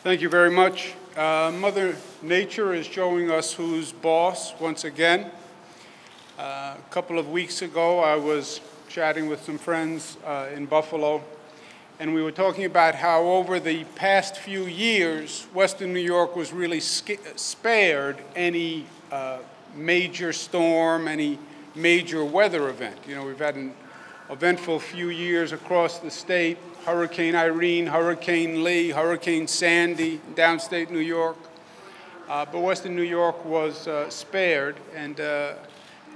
Thank you very much. Mother Nature is showing us who's boss once again. A couple of weeks ago, I was chatting with some friends in Buffalo, and we were talking about how over the past few years, Western New York was really spared any major storm, any major weather event. You know, we've had an eventful few years across the state: Hurricane Irene, Hurricane Lee, Hurricane Sandy, downstate New York. But Western New York was spared, and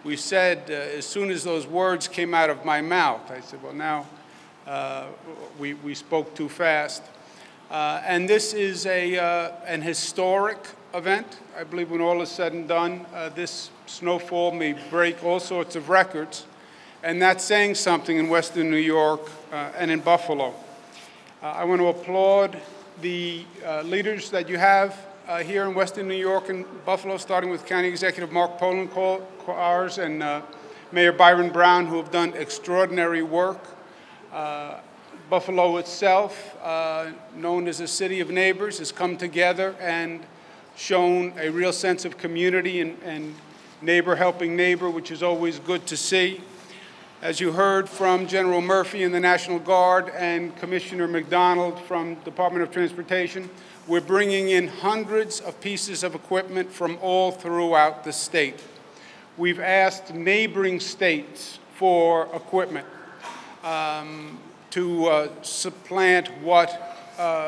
we said, as soon as those words came out of my mouth, I said, well, now we spoke too fast. And this is an historic event. I believe when all is said and done, this snowfall may break all sorts of records, and that's saying something in Western New York and in Buffalo. I want to applaud the leaders that you have here in Western New York and Buffalo, starting with County Executive Mark Poloncarz and Mayor Byron Brown, who have done extraordinary work. Buffalo itself, known as a city of neighbors, has come together and shown a real sense of community and neighbor helping neighbor, which is always good to see. As you heard from General Murphy in the National Guard and Commissioner McDonald from Department of Transportation, we're bringing in hundreds of pieces of equipment from all throughout the state. We've asked neighboring states for equipment to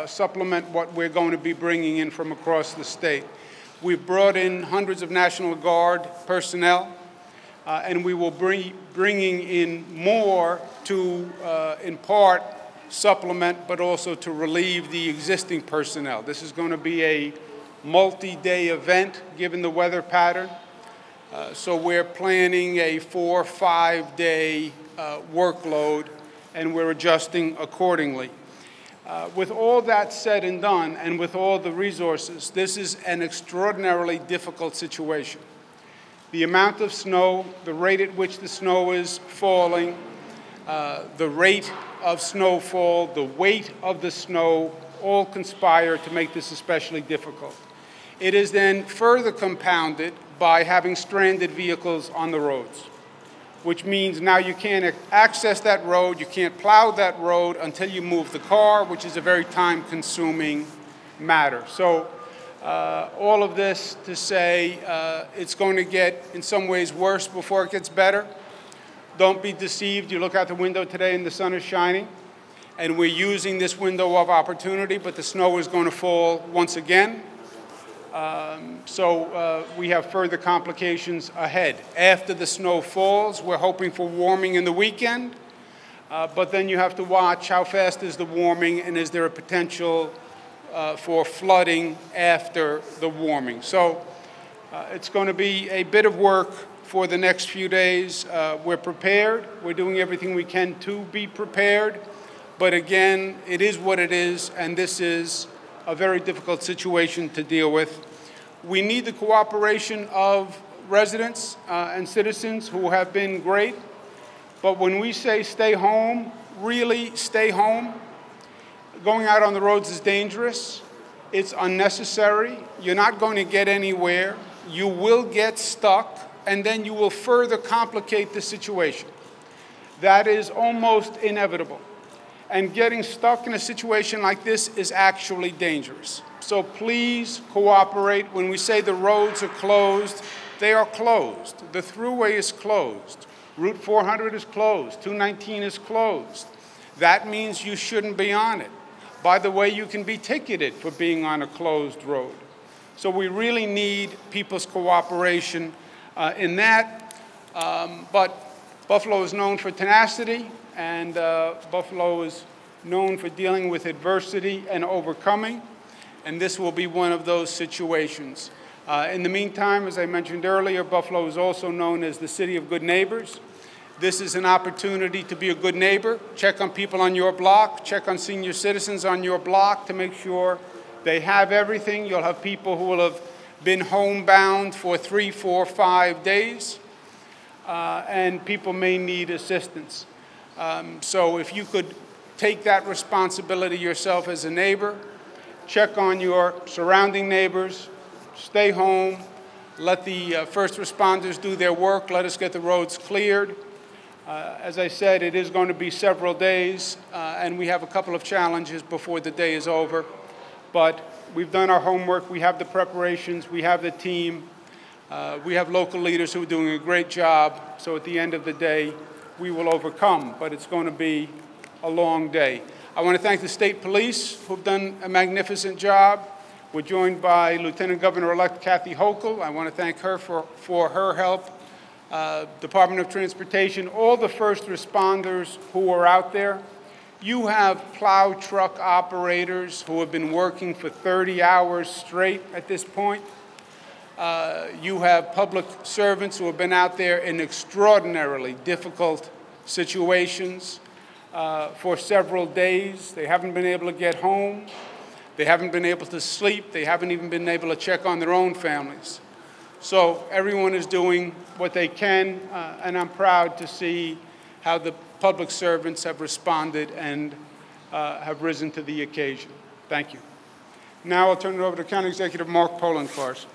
supplement what we're going to be bringing in from across the state. We've brought in hundreds of National Guard personnel, and we will be bringing in more to, in part, supplement, but also to relieve the existing personnel. This is going to be a multi-day event, given the weather pattern. So we're planning a 4 or 5 day workload, and we're adjusting accordingly. With all that said and done, and with all the resources, this is an extraordinarily difficult situation. The amount of snow, the rate at which the snow is falling, the rate of snowfall, the weight of the snow, all conspire to make this especially difficult. It is then further compounded by having stranded vehicles on the roads, which means now you can't access that road, you can't plow that road until you move the car, which is a very time-consuming matter. So all of this to say it's going to get, in some ways, worse before it gets better. Don't be deceived. You look out the window today and the sun is shining, and we're using this window of opportunity, but the snow is going to fall once again. So we have further complications ahead. After the snow falls, we're hoping for warming in the weekend, but then you have to watch how fast is the warming, and is there a potential for flooding after the warming. So it's going to be a bit of work for the next few days. We're prepared. We're doing everything we can to be prepared. But again, it is what it is, and this is a very difficult situation to deal with. We need the cooperation of residents and citizens who have been great. But when we say stay home, really stay home. Going out on the roads is dangerous. It's unnecessary. You're not going to get anywhere. You will get stuck, and then you will further complicate the situation. That is almost inevitable. And getting stuck in a situation like this is actually dangerous. So please cooperate. When we say the roads are closed, they are closed. The Thruway is closed. Route 400 is closed. 219 is closed. That means you shouldn't be on it. By the way, you can be ticketed for being on a closed road. So we really need people's cooperation in that. But Buffalo is known for tenacity, and Buffalo is known for dealing with adversity and overcoming, and this will be one of those situations. In the meantime, as I mentioned earlier, Buffalo is also known as the city of good neighbors. This is an opportunity to be a good neighbor. Check on people on your block, check on senior citizens on your block to make sure they have everything. You'll have people who will have been homebound for 3, 4, 5 days, and people may need assistance. So if you could take that responsibility yourself as a neighbor check on your surrounding neighbors, stay home, let the first responders do their work, let us get the roads cleared. As I said, it is going to be several days, and we have a couple of challenges before the day is over. But we've done our homework, we have the preparations, we have the team, we have local leaders who are doing a great job, so at the end of the day, we will overcome, but it's going to be a long day. I want to thank the state police, who've done a magnificent job. We're joined by Lieutenant Governor-elect Kathy Hochul. I want to thank her for her help. Department of Transportation, all the first responders who are out there. You have plow truck operators who have been working for 30 hours straight at this point. You have public servants who have been out there in extraordinarily difficult situations for several days. They haven't been able to get home. They haven't been able to sleep. They haven't even been able to check on their own families. So everyone is doing what they can, and I'm proud to see how the public servants have responded and have risen to the occasion. Thank you. Now I'll turn it over to County Executive Mark Poloncarz.